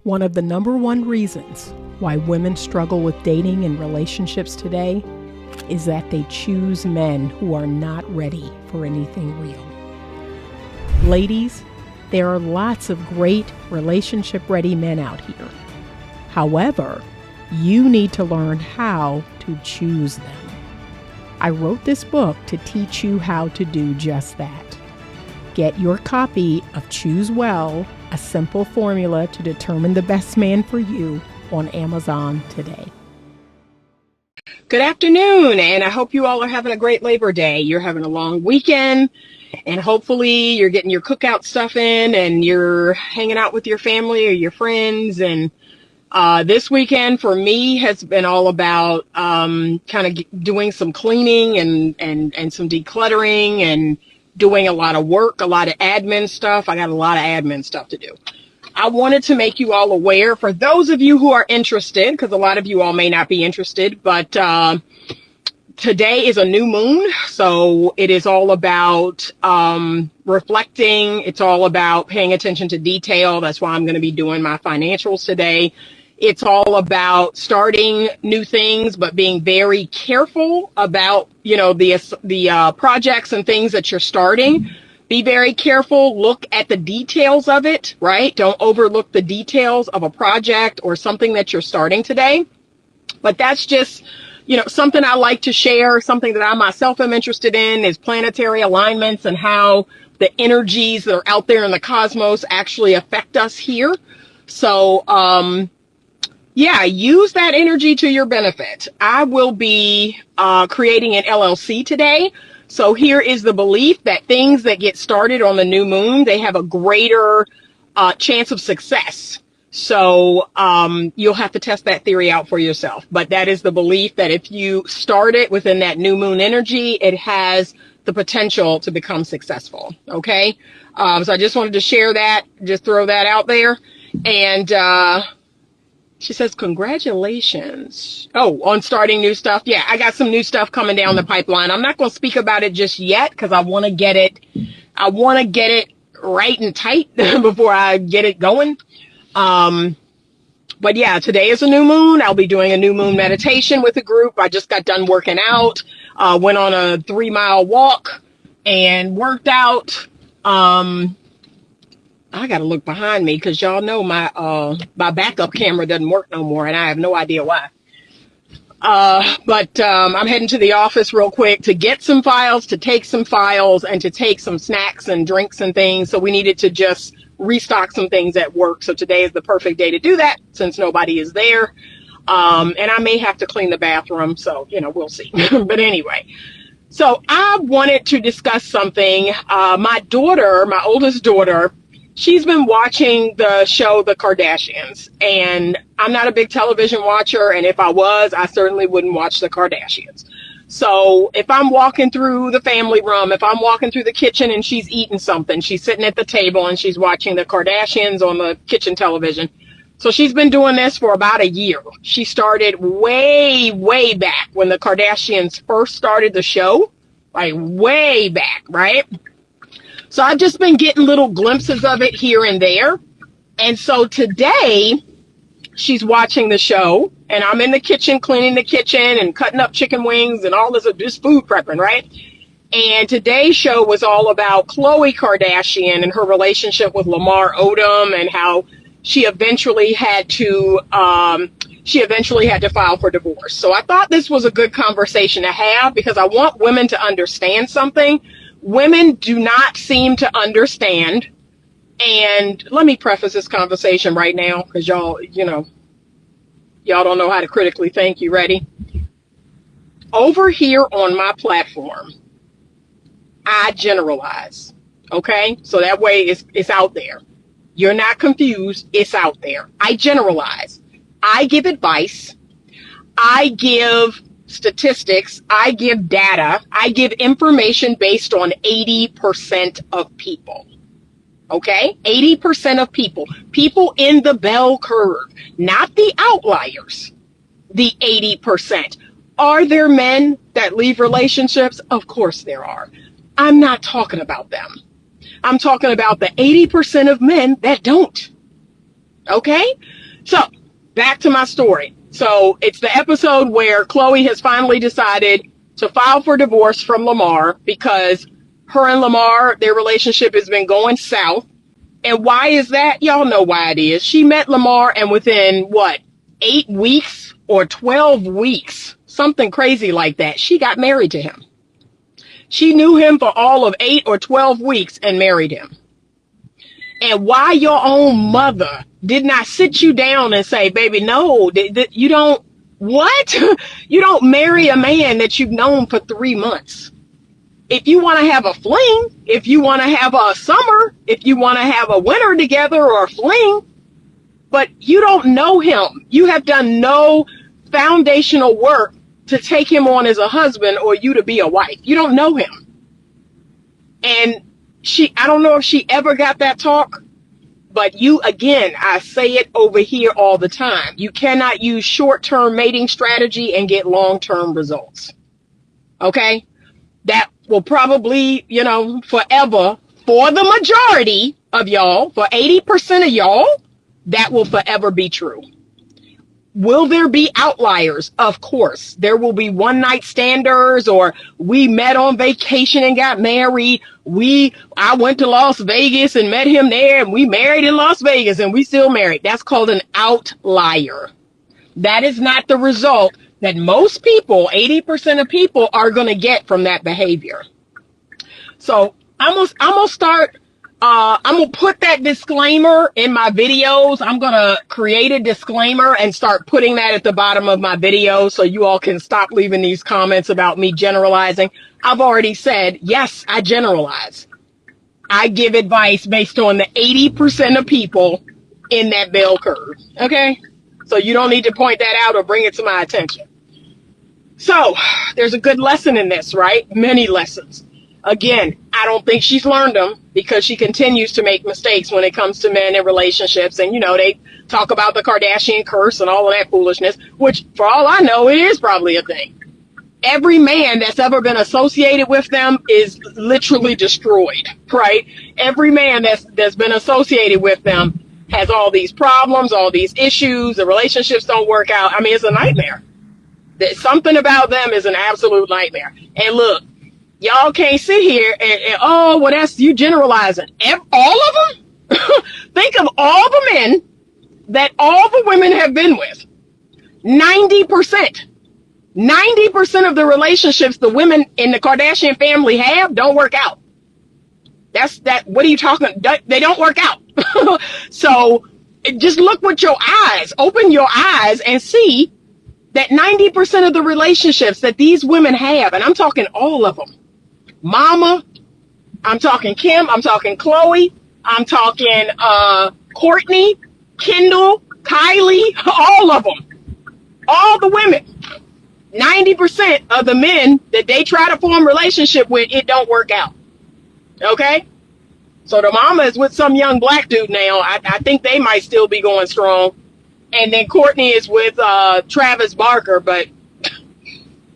One of the number one reasons why women struggle with dating and relationships today is that they choose men who are not ready for anything real. Ladies, there are lots of great relationship-ready men out here. However, you need to learn how to choose them. I wrote this book to teach you how to do just that. Get your copy of Choose Well, a simple formula to determine the best man for you on Amazon today. Good afternoon, and I hope you all are having a great Labor Day. You're having a long weekend, and hopefully you're getting your cookout stuff in and you're hanging out with your family or your friends. And this weekend for me has been all about kind of doing some cleaning and some decluttering and doing a lot of work, a lot of admin stuff. I got a lot of admin stuff to do. I wanted to make you all aware, for those of you who are interested, because a lot of you all may not be interested, but today is a new moon, so it is all about reflecting. It's all about paying attention to detail. That's why I'm going to be doing my financials today. It's all about starting new things, but being very careful about, the projects and things that you're starting. Be very careful. Look at the details of it, right? Don't overlook the details of a project or something that you're starting today. But that's just, something I like to share. Something that I myself am interested in is planetary alignments and how the energies that are out there in the cosmos actually affect us here. So, use that energy to your benefit. I will be creating an LLC today. So here is the belief that things that get started on the new moon, they have a greater chance of success. So you'll have to test that theory out for yourself. But that is the belief that if you start it within that new moon energy, it has the potential to become successful. Okay. So I just wanted to share that, just throw that out there. And she says, congratulations. Oh, on starting new stuff. Yeah, I got some new stuff coming down the pipeline. I'm not going to speak about it just yet because I want to get it right and tight before I get it going. But yeah, today is a new moon. I'll be doing a new moon meditation with a group. I just got done working out, went on a 3-mile walk and worked out. I got to look behind me because y'all know my backup camera doesn't work no more, and I have no idea why. But I'm heading to the office real quick to get some files, to take some files, and to take some snacks and drinks and things. So we needed to just restock some things at work. So today is the perfect day to do that since nobody is there. And I may have to clean the bathroom, so, we'll see. But anyway. So I wanted to discuss something. My daughter, my oldest daughter, she's been watching the show The Kardashians, and I'm not a big television watcher, and if I was, I certainly wouldn't watch The Kardashians. So if I'm walking through the family room, if I'm walking through the kitchen and she's eating something, she's sitting at the table and she's watching The Kardashians on the kitchen television. So she's been doing this for about a year. She started way, way back when The Kardashians first started the show, like way back, right? So I've just been getting little glimpses of it here and there. And so today she's watching the show and I'm in the kitchen, cleaning the kitchen and cutting up chicken wings and all this, just food prepping, right? And today's show was all about Khloe Kardashian and her relationship with Lamar Odom and how she eventually had to file for divorce. So I thought this was a good conversation to have because I want women to understand something. Women do not seem to understand, and let me preface this conversation right now because y'all don't know how to critically think. You ready? Over here on my platform, I generalize, okay? So that way it's out there. You're not confused. It's out there. I generalize. I give advice. I give statistics, I give data, I give information based on 80% of people. Okay? 80% of people in the bell curve, not the outliers, the 80%. Are there men that leave relationships? Of course there are. I'm not talking about them. I'm talking about the 80% of men that don't. Okay? So, back to my story. So, it's the episode where Chloe has finally decided to file for divorce from Lamar because her and Lamar, their relationship has been going south. And why is that? Y'all know why it is. She met Lamar, and within, what, 8 weeks or 12 weeks, something crazy like that, she got married to him. She knew him for all of 8 or 12 weeks and married him. And why your own mother did not sit you down and say, baby, no, you don't, what? You don't marry a man that you've known for 3 months. If you want to have a fling, if you want to have a summer, if you want to have a winter together or a fling, but you don't know him. You have done no foundational work to take him on as a husband or you to be a wife. You don't know him. And I don't know if she ever got that talk, but I say it over here all the time. You cannot use short-term mating strategy and get long-term results. Okay? That will probably, forever, for the majority of y'all, for 80% of y'all, that will forever be true. Will there be outliers? Of course. There will be one-night standers, or we met on vacation and got married. I went to Las Vegas and met him there, and we married in Las Vegas, and we still married. That's called an outlier. That is not the result that most people, 80% of people, are going to get from that behavior. So I'm going to put that disclaimer in my videos. I'm going to create a disclaimer and start putting that at the bottom of my videos so you all can stop leaving these comments about me generalizing. I've already said, yes, I generalize. I give advice based on the 80% of people in that bell curve. Okay? So you don't need to point that out or bring it to my attention. So there's a good lesson in this, right? Many lessons. Again, I don't think she's learned them because she continues to make mistakes when it comes to men and relationships. And, they talk about the Kardashian curse and all of that foolishness, which for all I know, it is probably a thing. Every man that's ever been associated with them is literally destroyed, right? Every man that's been associated with them has all these problems, all these issues. The relationships don't work out. I mean, it's a nightmare. Something about them is an absolute nightmare. And look, y'all can't sit here and that's you generalizing. All of them? Think of all the men that all the women have been with. 90%. 90% of the relationships the women in the Kardashian family have don't work out. What are you talking? They don't work out. So just look with your eyes. Open your eyes and see that 90% of the relationships that these women have, and I'm talking all of them, Mama, I'm talking Kim, I'm talking Chloe, I'm talking Courtney, Kendall, Kylie, all of them, all the women. 90% of the men that they try to form a relationship with, it don't work out. Okay? So the mama is with some young black dude now. I think they might still be going strong. And then Courtney is with Travis Barker, but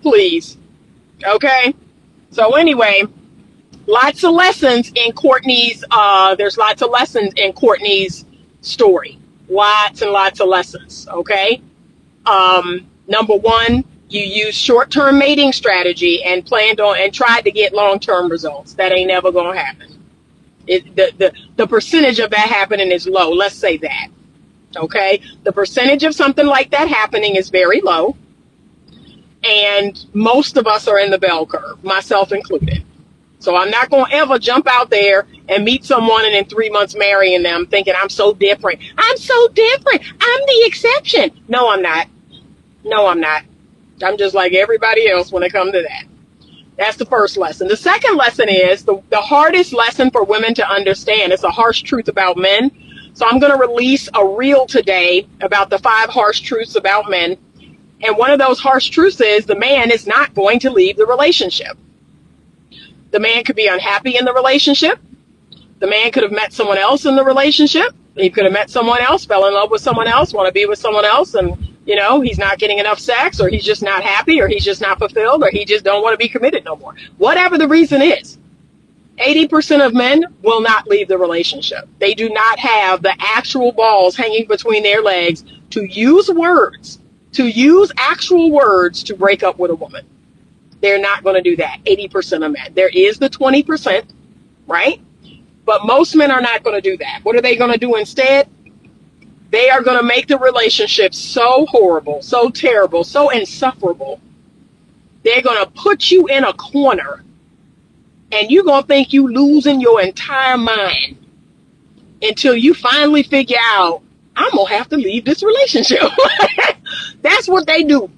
please. Okay? So anyway, lots of lessons in Courtney's, there's lots of lessons in Courtney's story. Lots and lots of lessons, okay? Number one, you use short-term mating strategy and tried to get long-term results. That ain't never gonna happen. The percentage of that happening is low. Let's say that. Okay? The percentage of something like that happening is very low. And most of us are in the bell curve, myself included. So I'm not going to ever jump out there and meet someone and in 3 months marrying them thinking I'm so different. I'm so different. I'm the exception. No, I'm not. No, I'm not. I'm just like everybody else when it comes to that. That's the first lesson. The second lesson is the hardest lesson for women to understand. It's a harsh truth about men. So I'm going to release a reel today about the 5 harsh truths about men. And one of those harsh truths is the man is not going to leave the relationship. The man could be unhappy in the relationship. The man could have met someone else in the relationship. He could have met someone else, fell in love with someone else, want to be with someone else, and he's not getting enough sex, or he's just not happy, or he's just not fulfilled, or he just don't want to be committed no more. Whatever the reason is. 80% of men will not leave the relationship. They do not have the actual balls hanging between their legs to use actual words to break up with a woman. They're not going to do that. 80% of men. There is the 20%, right? But most men are not going to do that. What are they going to do instead? They are going to make the relationship so horrible, so terrible, so insufferable. They're going to put you in a corner, and you're going to think you losing your entire mind until you finally figure out, I'm going to have to leave this relationship. That's what they do.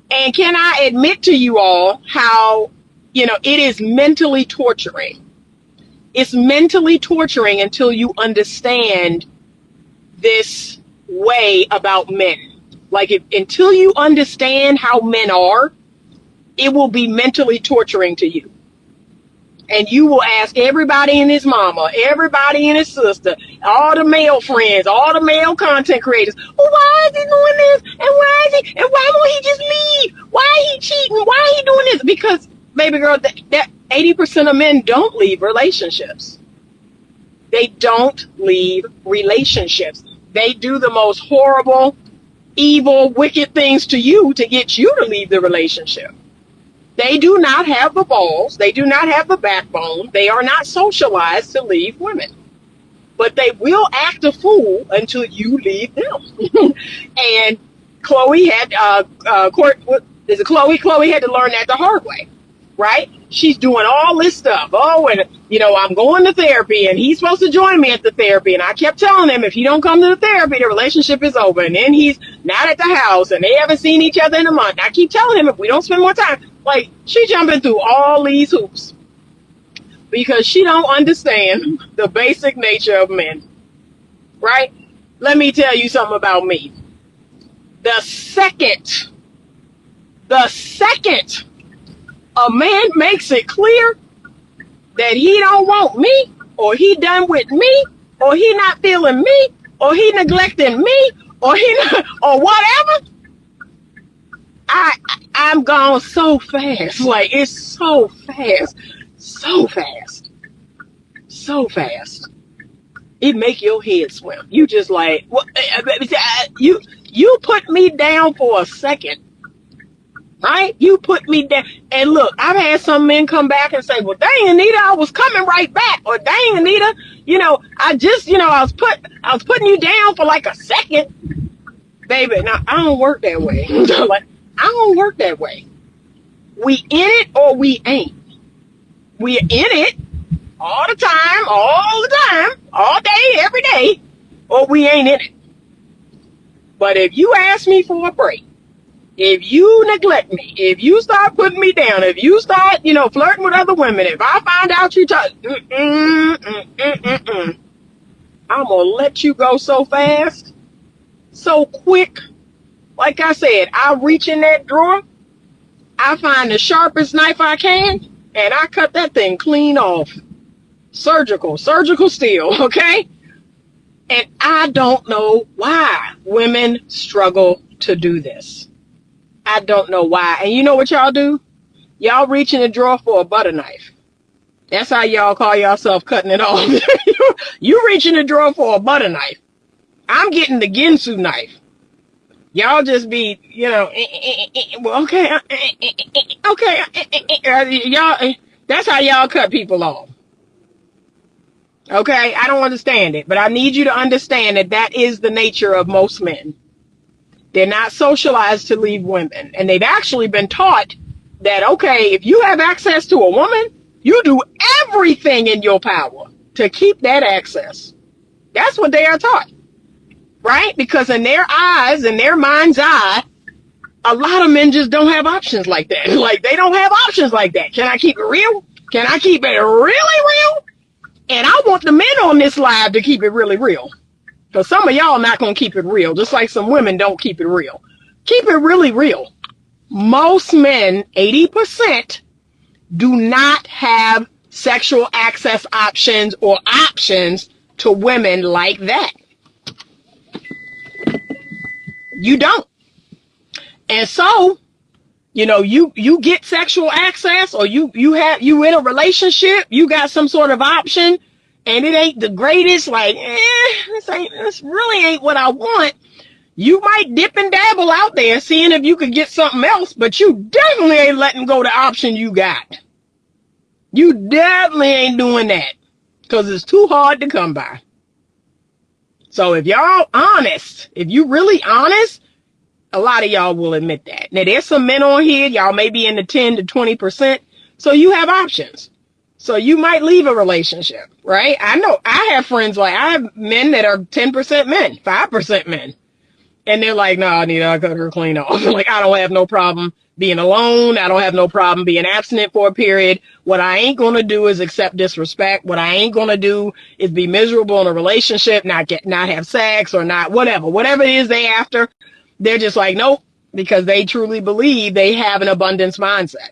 And can I admit to you all how, it is mentally torturing. It's mentally torturing until you understand this way about men. Like, until you understand how men are, it will be mentally torturing to you. And you will ask everybody and his mama, everybody and his sister, all the male friends, all the male content creators, well, why is he doing this? And why won't he just leave? Why is he cheating? Why is he doing this? Because, baby girl, that 80% of men don't leave relationships. They don't leave relationships. They do the most horrible, evil, wicked things to you to get you to leave the relationship. They do not have the balls. They do not have the backbone. They are not socialized to leave women. But they will act a fool until you leave them. And Chloe had, Chloe had to learn that the hard way, right? She's doing all this stuff. Oh, and, I'm going to therapy, and he's supposed to join me at the therapy. And I kept telling him, if you don't come to the therapy, the relationship is over. And then he's not at the house, and they haven't seen each other in a month. I keep telling him, if we don't spend more time, like, she jumping through all these hoops because she don't understand the basic nature of men, right? Let me tell you something about me. The second a man makes it clear that he don't want me, or he done with me, or he not feeling me, or he neglecting me, or or whatever, I'm gone so fast. Like, it's so fast. It make your head swim. You just like, what? You put me down for a second, right? You put me down. And look, I've had some men come back and say, well, dang, Anita, I was coming right back. Or dang, Anita, I just, I was putting you down for like a second. Baby, now, I don't work that way. Like, I don't work that way. We in it or we ain't. We're in it all the time, all day, every day, or we ain't in it. But if you ask me for a break, if you neglect me, if you start putting me down, if you start, flirting with other women, if I find out you I'm gonna let you go so fast, so quick. Like I said, I reach in that drawer, I find the sharpest knife I can, and I cut that thing clean off. Surgical steel, okay? And I don't know why women struggle to do this. I don't know why. And you know what y'all do? Y'all reach in the drawer for a butter knife. That's how y'all call yourself cutting it off. You reach in the drawer for a butter knife. I'm getting the Ginsu knife. Y'all just be, okay, y'all, that's how y'all cut people off. Okay, I don't understand it, but I need you to understand that is the nature of most men. They're not socialized to leave women, and they've actually been taught that, okay, if you have access to a woman, you do everything in your power to keep that access. That's what they are taught. Right? Because in their eyes, in their mind's eye, a lot of men just don't have options like that. Like, they don't have options like that. Can I keep it real? Can I keep it really real? And I want the men on this live to keep it really real. Because some of y'all not going to keep it real. Just like some women don't keep it real. Keep it really real. Most men, 80%, do not have sexual access options or options to women like that. You don't. And so You get sexual access, or you in a relationship, you got some sort of option, and it ain't the greatest, like, this really ain't what I want. You might dip and dabble out there seeing if you could get something else, but you definitely ain't letting go the option you got. You definitely ain't doing that, because it's too hard to come by. So if y'all honest, if you really honest, a lot of y'all will admit that. Now, there's some men on here, y'all may be in the 10 to 20%, so you have options. So you might leave a relationship, right? I know I have friends, like, I have men that are 10% men, 5% men. And they're like, no, Anita, I cut her clean off. Like, I don't have no problem being alone. I don't have no problem being abstinent for a period. What I ain't going to do is accept disrespect. What I ain't going to do is be miserable in a relationship, not have sex, or not whatever it is they after. They're just like, nope, because they truly believe they have an abundance mindset.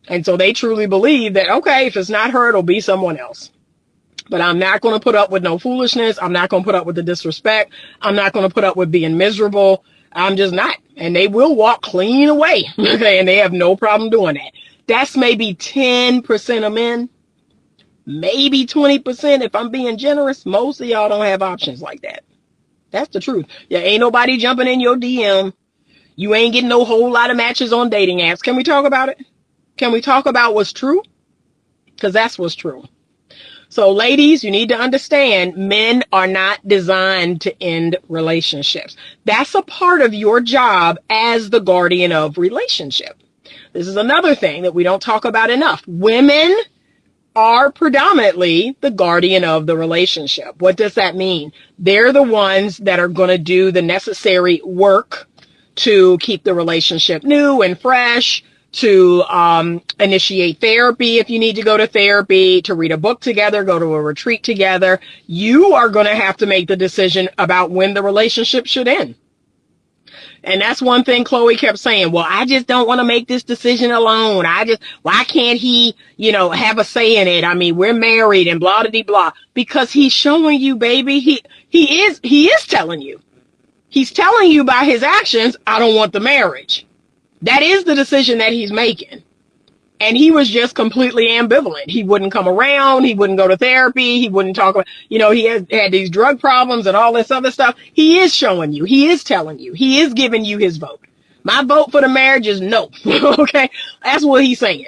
And so they truly believe that, okay, if it's not her, it'll be someone else. But I'm not going to put up with no foolishness. I'm not going to put up with the disrespect. I'm not going to put up with being miserable. I'm just not. And they will walk clean away. Okay, and they have no problem doing that. That's maybe 10% of men, maybe 20%. If I'm being generous, most of y'all don't have options like that. That's the truth. Yeah, ain't nobody jumping in your DM. You ain't getting no whole lot of matches on dating apps. Can we talk about it? Can we talk about what's true? Because that's what's true. So ladies, you need to understand, men are not designed to end relationships. That's a part of your job as the guardian of relationship. This is another thing that we don't talk about enough. Women are predominantly the guardian of the relationship. What does that mean? They're the ones that are going to do the necessary work to keep the relationship new and fresh, to initiate therapy if you need to go to therapy, to read a book together, go to a retreat together. You are going to have to make the decision about when the relationship should end. And that's one thing Chloe kept saying. Well, I just don't want to make this decision alone. Why can't he, have a say in it? I mean, we're married and blah, blah, blah. Because he's showing you, baby, he is telling you. He's telling you by his actions, I don't want the marriage. That is the decision that he's making. And he was just completely ambivalent. He wouldn't come around. He wouldn't go to therapy. He wouldn't talk about, he had these drug problems and all this other stuff. He is showing you. He is telling you. He is giving you his vote. My vote for the marriage is no. Okay? That's what he's saying.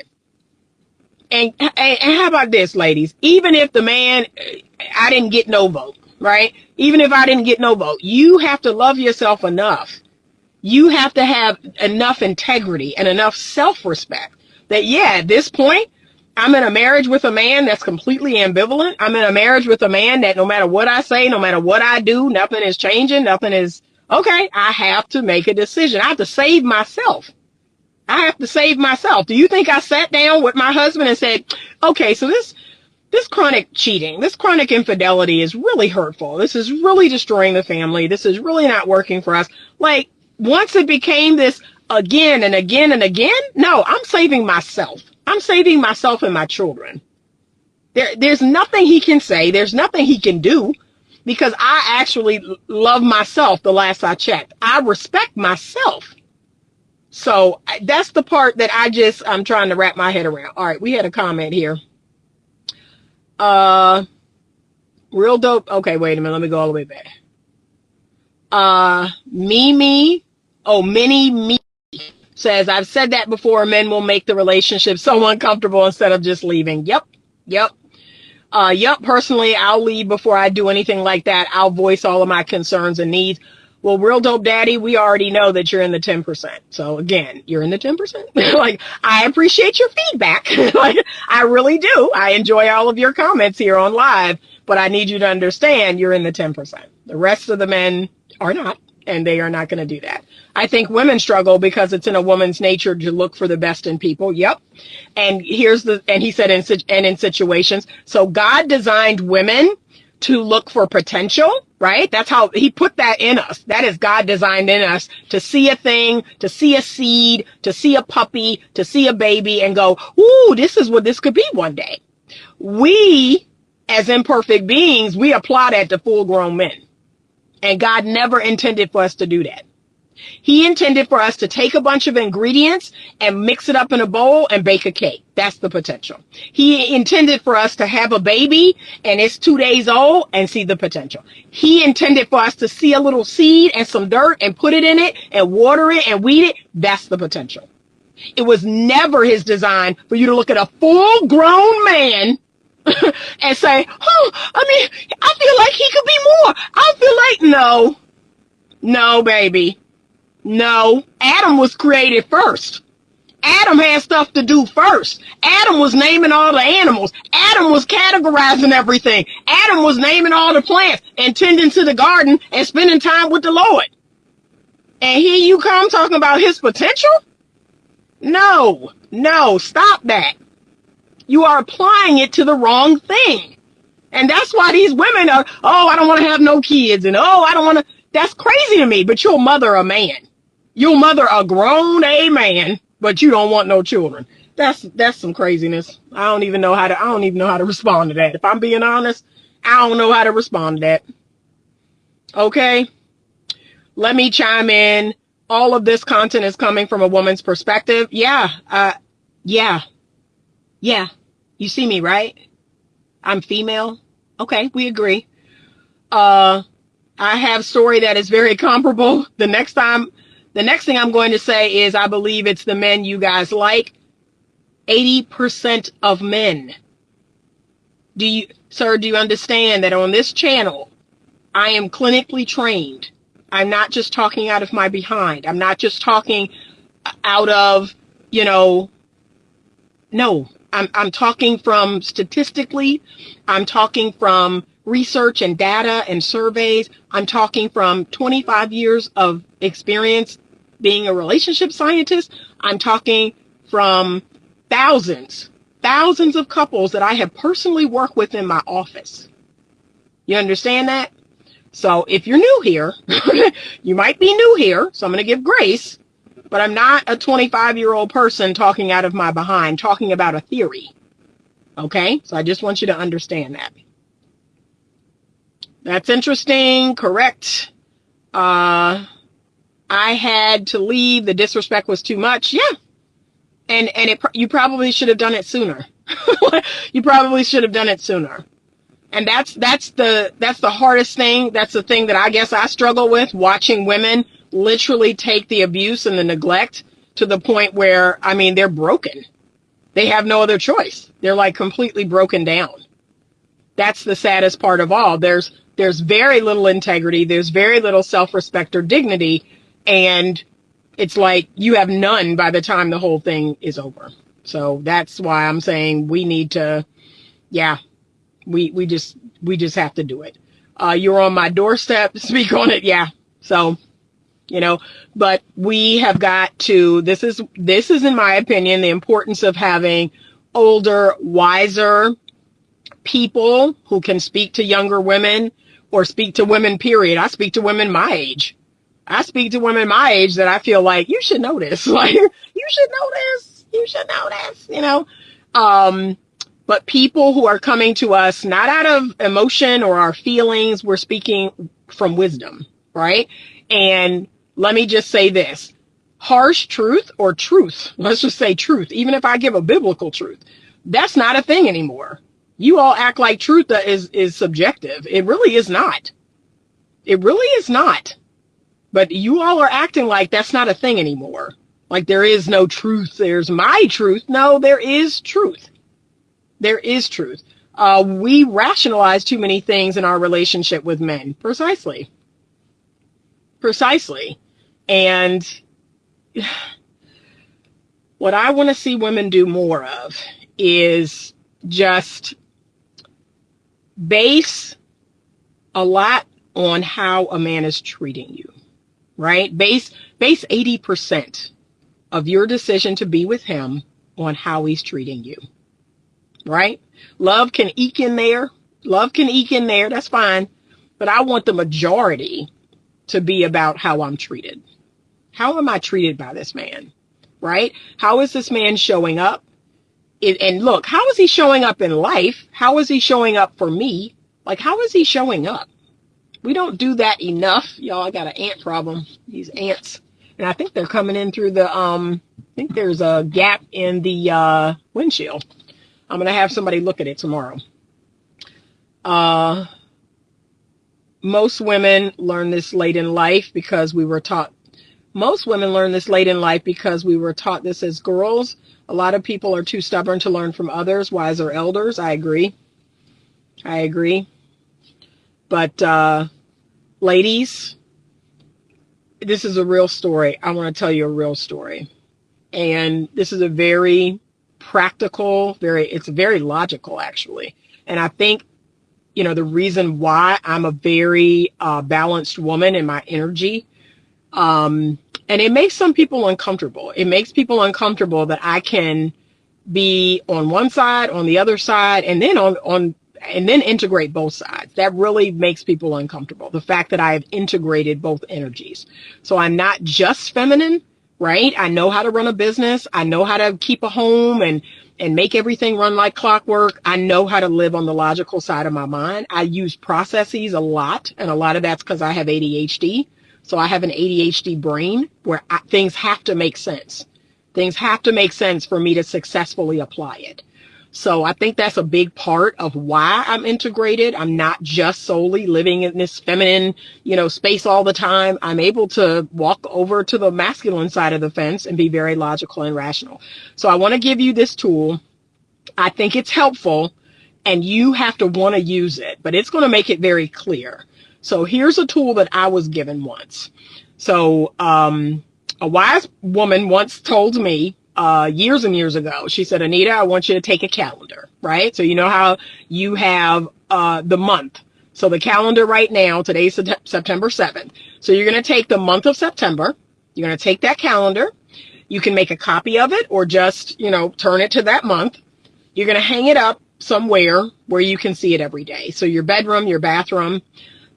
And how about this, ladies? Even if the man, I didn't get no vote, right? Even if I didn't get no vote, you have to love yourself enough. You have to have enough integrity and enough self-respect that, at this point, I'm in a marriage with a man that's completely ambivalent. I'm in a marriage with a man that no matter what I say, no matter what I do, nothing is changing. Nothing is, okay, I have to make a decision. I have to save myself. Do you think I sat down with my husband and said, okay, so this chronic cheating, this chronic infidelity is really hurtful. This is really destroying the family. This is really not working for us. Like, once it became this again and again and again, no, I'm saving myself. I'm saving myself and my children. There's nothing he can say. There's nothing he can do, because I actually love myself the last I checked. I respect myself. So that's the part that I'm trying to wrap my head around. All right, we had a comment here. Real dope. Okay, wait a minute. Let me go all the way back. Mini Me says, I've said that before, men will make the relationship so uncomfortable instead of just leaving. Yep. Personally, I'll leave before I do anything like that. I'll voice all of my concerns and needs. Well, Real Dope Daddy, we already know that you're in the 10%. So again, you're in the 10%. Like, I appreciate your feedback. Like, I really do. I enjoy all of your comments here on live, but I need you to understand you're in the 10%. The rest of the men are not, and they are not going to do that. I think women struggle because it's in a woman's nature to look for the best in people. Yep. And he said in situations. So God designed women to look for potential, right? That's how he put that in us. That is God designed in us to see a thing, to see a seed, to see a puppy, to see a baby and go, ooh, this is what this could be one day. We, as imperfect beings, we apply that to full grown men. And God never intended for us to do that. He intended for us to take a bunch of ingredients and mix it up in a bowl and bake a cake. That's the potential. He intended for us to have a baby and it's 2 days old and see the potential. He intended for us to see a little seed and some dirt and put it in it and water it and weed it. That's the potential. It was never his design for you to look at a full grown man and say, oh, I feel like he could be more. I feel like, no, baby. No, Adam was created first. Adam had stuff to do first. Adam was naming all the animals. Adam was categorizing everything. Adam was naming all the plants and tending to the garden and spending time with the Lord. And here you come talking about his potential? No, stop that. You are applying it to the wrong thing. And that's why these women are, oh, I don't want to have no kids. And oh, I don't want to. That's crazy to me, but you'll mother a man. You'll mother a grown man, but you don't want no children. That's some craziness. I don't even know how to respond to that. If I'm being honest, I don't know how to respond to that. Okay? Let me chime in. All of this content is coming from a woman's perspective. Yeah. You see me, right? I'm female. Okay, we agree. I have a story that is very comparable. The next thing I'm going to say is I believe it's the men you guys like. 80% of men. Do you understand that on this channel, I am clinically trained. I'm not just talking out of my behind. I'm not just talking out of, no, I'm talking from statistically. I'm talking from research and data and surveys. I'm talking from 25 years of experience being a relationship scientist. I'm talking from thousands of couples that I have personally worked with in my office. You understand that? So if you're new here, you might be new here, so I'm going to give grace, but I'm not a 25-year-old person talking out of my behind, talking about a theory. Okay? So I just want you to understand that. That's interesting. Correct. I had to leave. The disrespect was too much. Yeah. And you probably should have done it sooner. You probably should have done it sooner. And that's the hardest thing. That's the thing that I guess I struggle with, watching women literally take the abuse and the neglect to the point where, they're broken. They have no other choice. They're like completely broken down. That's the saddest part of all. There's very little integrity. There's very little self-respect or dignity. And it's like you have none by the time the whole thing is over. So that's why I'm saying we need to, we just have to do it. You're on my doorstep. Speak on it. Yeah. So, but we have got to, this is in my opinion, the importance of having older, wiser people who can speak to younger women or speak to women, period. I speak to women my age. I speak to women my age that I feel like you should know this. Like, you should know this. You should know this, But people who are coming to us, not out of emotion or our feelings, we're speaking from wisdom, right? And let me just say this, harsh truth or truth, let's just say truth, even if I give a biblical truth, that's not a thing anymore. You all act like truth is subjective. It really is not. It really is not. But you all are acting like that's not a thing anymore. Like there is no truth. There's my truth. No, there is truth. There is truth. We rationalize too many things in our relationship with men. Precisely. And what I want to see women do more of is just base a lot on how a man is treating you, right? Base 80% of your decision to be with him on how he's treating you, right? Love can eke in there. That's fine. But I want the majority to be about how I'm treated. How am I treated by this man, right? How is this man showing up? And look, how is he showing up in life? How is he showing up for me? Like, how is he showing up? We don't do that enough. Y'all, I got an ant problem. These ants. And I think they're coming in through the, I think there's a gap in the windshield. I'm going to have somebody look at it tomorrow. Most women learn this late in life because we were taught. Most women learn this late in life because we were taught this as girls. A lot of people are too stubborn to learn from others, wiser elders. I agree. But ladies, this is a real story. I want to tell you a real story. And this is a very practical, it's very logical, actually. And I think, the reason why I'm a very balanced woman in my energy, and it makes some people uncomfortable. It makes people uncomfortable that I can be on one side, on the other side, and then and then integrate both sides. That really makes people uncomfortable. The fact that I have integrated both energies. So I'm not just feminine, right? I know how to run a business. I know how to keep a home and make everything run like clockwork. I know how to live on the logical side of my mind. I use processes a lot, and a lot of that's because I have ADHD. So I have an ADHD brain where things have to make sense. Things have to make sense for me to successfully apply it. So I think that's a big part of why I'm integrated. I'm not just solely living in this feminine, space all the time. I'm able to walk over to the masculine side of the fence and be very logical and rational. So I want to give you this tool. I think it's helpful, and you have to want to use it, but it's going to make it very clear. So here's a tool that I was given once. So a wise woman once told me, years and years ago, she said, Anita, I want you to take a calendar, right? So you know how you have the month. So the calendar right now, today's September 7th. So you're going to take the month of September. You're going to take that calendar. You can make a copy of it or just, turn it to that month. You're going to hang it up somewhere where you can see it every day. So your bedroom, your bathroom.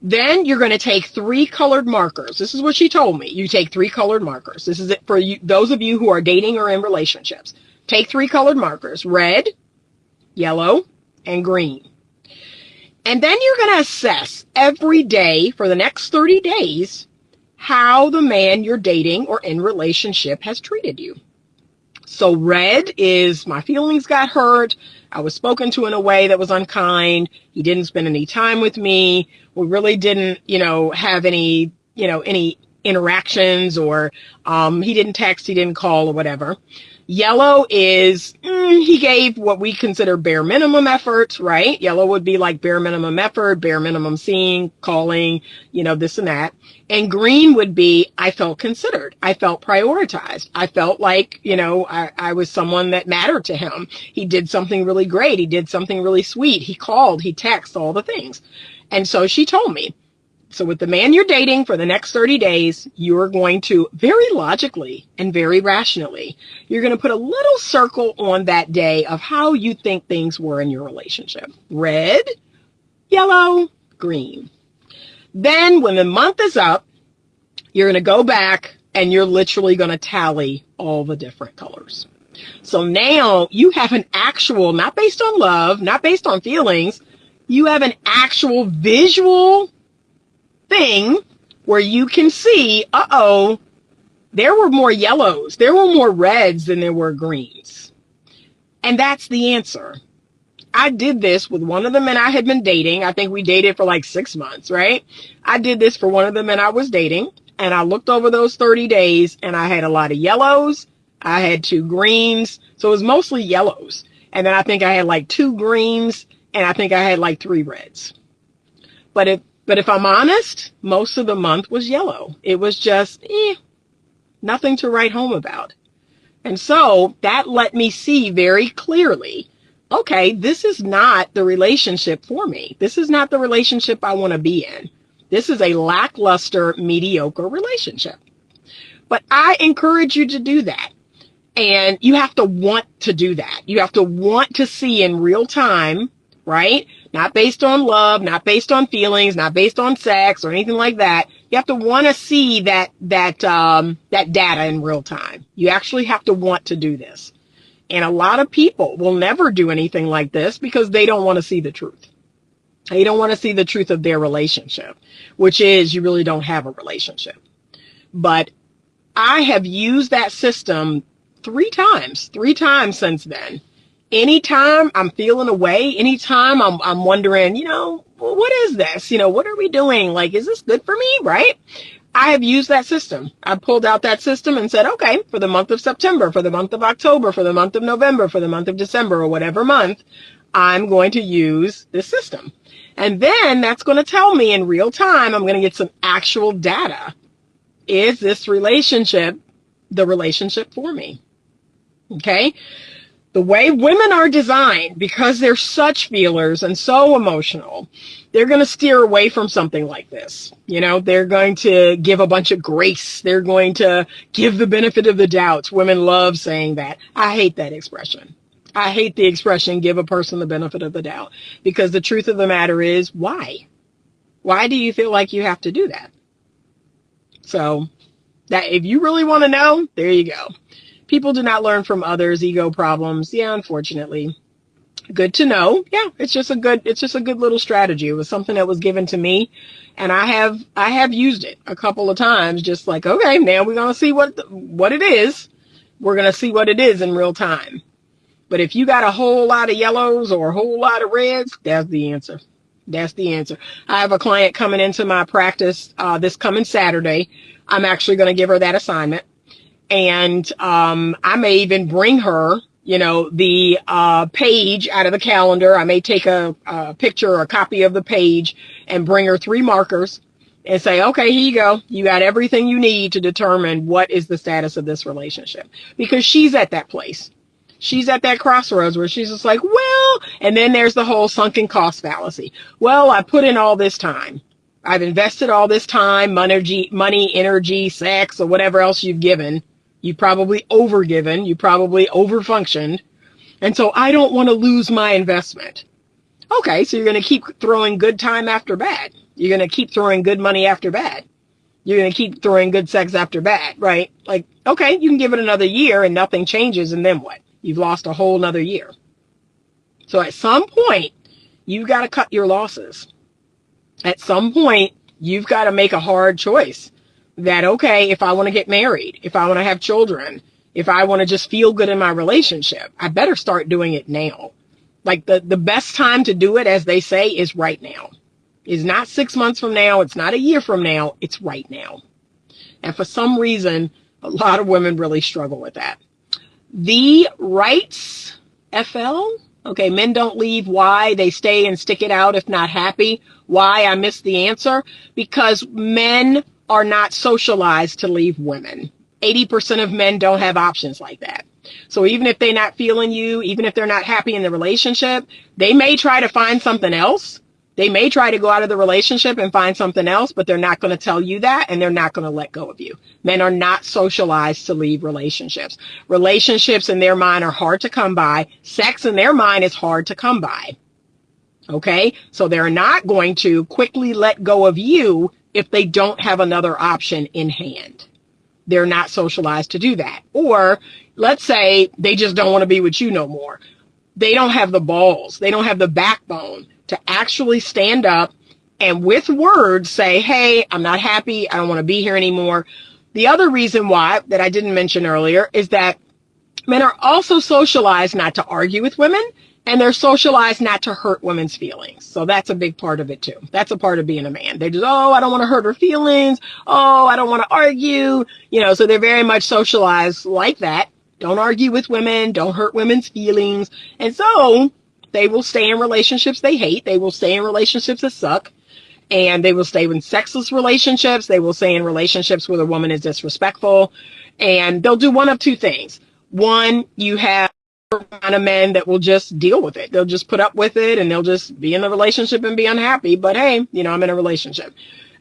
Then you're going to take 3 colored markers. This is what she told me. You take 3 colored markers. This is it for you, those of you who are dating or in relationships. Take 3 colored markers, red, yellow, and green. And then you're going to assess every day for the next 30 days how the man you're dating or in relationship has treated you. So red is my feelings got hurt. I was spoken to in a way that was unkind. He didn't spend any time with me. We really didn't, have any interactions, or he didn't text, he didn't call, or whatever. Yellow is he gave what we consider bare minimum effort, right? Yellow would be like bare minimum effort, bare minimum seeing, calling, this and that. And green would be I felt considered. I felt prioritized. I felt like, I was someone that mattered to him. He did something really great. He did something really sweet. He called, he texted, all the things. And so she told me, so with the man you're dating for the next 30 days, you're going to very logically and very rationally, you're going to put a little circle on that day of how you think things were in your relationship. Red, yellow, green. Then when the month is up, you're going to go back and you're literally going to tally all the different colors. So now you have an actual, not based on love, not based on feelings, you have an actual visual thing where you can see, there were more yellows, there were more reds than there were greens. And that's the answer. I did this with one of the men I had been dating. I think we dated for like 6 months, right? I did this for one of the men I was dating, and I looked over those 30 days and I had a lot of yellows. I had 2 greens. So it was mostly yellows. And then I think I had like 2 greens, and I think I had like 3 reds. But if I'm honest, most of the month was yellow. It was just, nothing to write home about. And so that let me see very clearly, okay, this is not the relationship for me. This is not the relationship I want to be in. This is a lackluster, mediocre relationship. But I encourage you to do that. And you have to want to do that. You have to want to see in real time, right? Not based on love, not based on feelings, not based on sex or anything like that. You have to want to see that data in real time. You actually have to want to do this. And a lot of people will never do anything like this because they don't want to see the truth. They don't want to see the truth of their relationship, which is you really don't have a relationship. But I have used that system three times since then. Anytime I'm feeling away, anytime I'm wondering, well, what is this? What are we doing? Like, is this good for me? Right? I have used that system. I pulled out that system and said, okay, for the month of September, for the month of October, for the month of November, for the month of December, or whatever month, I'm going to use this system. And then that's going to tell me in real time, I'm going to get some actual data. Is this relationship the relationship for me? Okay. The way women are designed, because they're such feelers and so emotional, they're going to steer away from something like this. They're going to give a bunch of grace. They're going to give the benefit of the doubt. Women love saying that. I hate that expression. I hate the expression, give a person the benefit of the doubt, because the truth of the matter is, why? Why do you feel like you have to do that? So that if you really want to know, there you go. People do not learn from others' ego problems. Yeah, unfortunately. Good to know. Yeah, it's just a good little strategy. It was something that was given to me, and I have used it a couple of times, just like, okay, now we're going to see what it is. We're going to see what it is in real time. But if you got a whole lot of yellows or a whole lot of reds, that's the answer. That's the answer. I have a client coming into my practice this coming Saturday. I'm actually going to give her that assignment. And I may even bring her, the page out of the calendar. I may take a picture or a copy of the page and bring her 3 markers and say, okay, here you go. You got everything you need to determine what is the status of this relationship. Because she's at that place. She's at that crossroads where she's just like, well, and then there's the whole sunken cost fallacy. Well, I put in all this time. I've invested all this time, money, energy, sex, or whatever else you've given. You've probably overgiven. You probably overfunctioned. And so I don't want to lose my investment. Okay, so you're going to keep throwing good time after bad. You're going to keep throwing good money after bad. You're going to keep throwing good sex after bad, right? Like, okay, you can give it another year and nothing changes, and then what? You've lost a whole nother year. So at some point, you've got to cut your losses. At some point, you've got to make a hard choice that, okay, if I want to get married, if I want to have children, if I want to just feel good in my relationship, I better start doing it now. Like the best time to do it, as they say, is right now. It's not 6 months from now. It's not a year from now. It's right now. And for some reason, a lot of women really struggle with that. The rights, FL. Okay, men don't leave. Why? They stay and stick it out if not happy. Why? I missed the answer. Because men are not socialized to leave women. 80% of men don't have options like that. So even if they're not feeling you, even if they're not happy in the relationship, they may try to find something else. They may try to go out of the relationship and find something else, but they're not going to tell you that, and they're not going to let go of you. Men are not socialized to leave relationships. Relationships in their mind are hard to come by. Sex in their mind is hard to come by. Okay? So they're not going to quickly let go of you if they don't have another option in hand. They're not socialized to do that. Or let's say they just don't want to be with you no more. They don't have the balls. They don't have the backbone to actually stand up and with words say, hey, I'm not happy. I don't want to be here anymore. The other reason why that I didn't mention earlier is that men are also socialized not to argue with women, and they're socialized not to hurt women's feelings. So that's a big part of it too. That's a part of being a man. They just, oh, I don't want to hurt her feelings. Oh, I don't want to argue. So they're very much socialized like that. Don't argue with women. Don't hurt women's feelings. And so they will stay in relationships they hate. They will stay in relationships that suck. And they will stay in sexless relationships. They will stay in relationships where the woman is disrespectful. And they'll do one of two things. One, you have kind of men that will just deal with it. They'll just put up with it and they'll just be in the relationship and be unhappy. But hey, I'm in a relationship.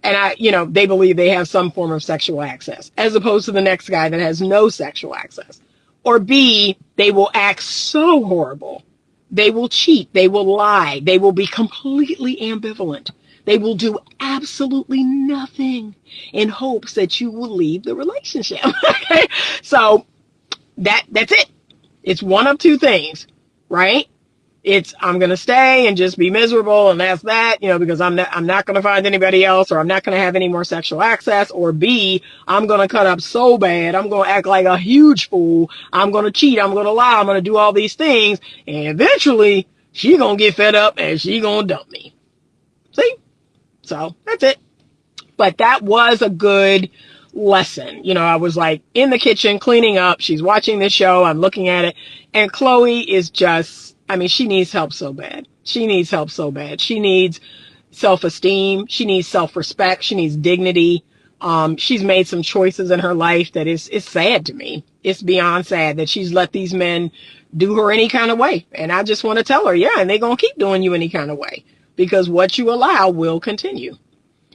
And they believe they have some form of sexual access, as opposed to the next guy that has no sexual access. Or B, they will act so horrible. They will cheat. They will lie. They will be completely ambivalent. They will do absolutely nothing in hopes that you will leave the relationship. So that's it. It's one of two things, right? I'm going to stay and just be miserable, and that's that, because I'm not going to find anybody else, or I'm not going to have any more sexual access, or B, I'm going to cut up so bad, I'm going to act like a huge fool, I'm going to cheat, I'm going to lie, I'm going to do all these things, and eventually she going to get fed up and she going to dump me. See? So that's it. But that was a good lesson. I was like in the kitchen cleaning up. She's watching this show. I'm looking at it. And Chloe is just, she needs help so bad. She needs help so bad. She needs self-esteem. She needs self-respect. She needs dignity. She's made some choices in her life that is sad to me. It's beyond sad that she's let these men do her any kind of way. And I just want to tell her, yeah, and they're going to keep doing you any kind of way, because what you allow will continue.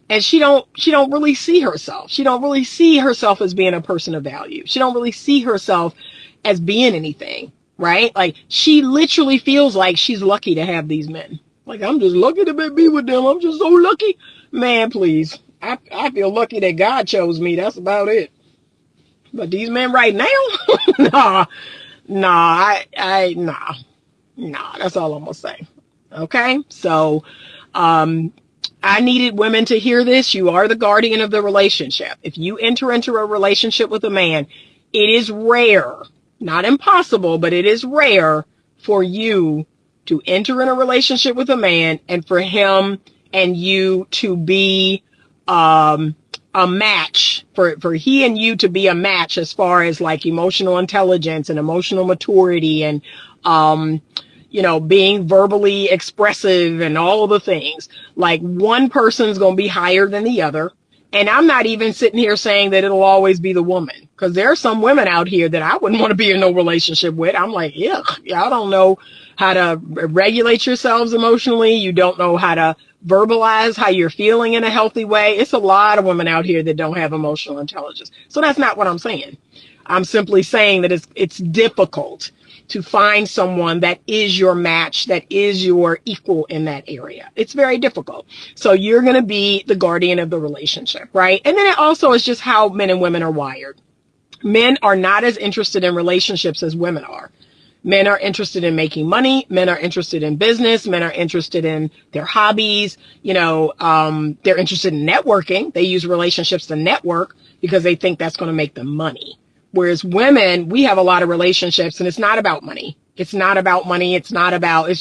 And she don't really see herself. She don't really see herself as being a person of value. She don't really see herself as being anything, right? Like, she literally feels like she's lucky to have these men. Like, I'm just lucky to be with them. I'm just so lucky. Man, please. I feel lucky that God chose me. That's about it. But these men right now, nah, that's all I'm gonna say. Okay? So, I needed women to hear this. You are the guardian of the relationship. If you enter into a relationship with a man, it is rare, not impossible, but it is rare for you to enter in a relationship with a man and for him and you to be a match, for he and you to be a match as far as like emotional intelligence and emotional maturity and being verbally expressive and all of the things. Like, one person's going to be higher than the other. And I'm not even sitting here saying that it'll always be the woman, because there are some women out here that I wouldn't want to be in no relationship with. I'm like, y'all don't know how to regulate yourselves emotionally. You don't know how to verbalize how you're feeling in a healthy way. It's a lot of women out here that don't have emotional intelligence. So that's not what I'm saying. I'm simply saying that it's difficult to find someone that is your match, that is your equal in that area. It's very difficult. So you're going to be the guardian of the relationship, right? And then it also is just how men and women are wired. Men are not as interested in relationships as women are. Men are interested in making money. Men are interested in business. Men are interested in their hobbies. They're interested in networking. They use relationships to network because they think that's going to make them money. Whereas women, we have a lot of relationships, and it's not about money. It's not about money. It's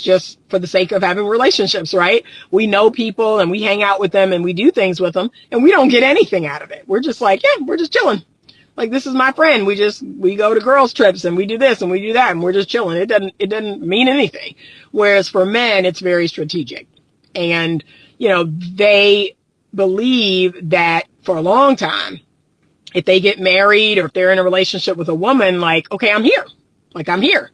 just for the sake of having relationships, right? We know people and we hang out with them and we do things with them and we don't get anything out of it. We're just like, yeah, we're just chilling. Like, this is my friend. We go to girls trips and we do this and we do that and we're just chilling. It doesn't mean anything. Whereas for men, it's very strategic. And, they believe that for a long time, if they get married or if they're in a relationship with a woman, like, okay, I'm here. Like, I'm here.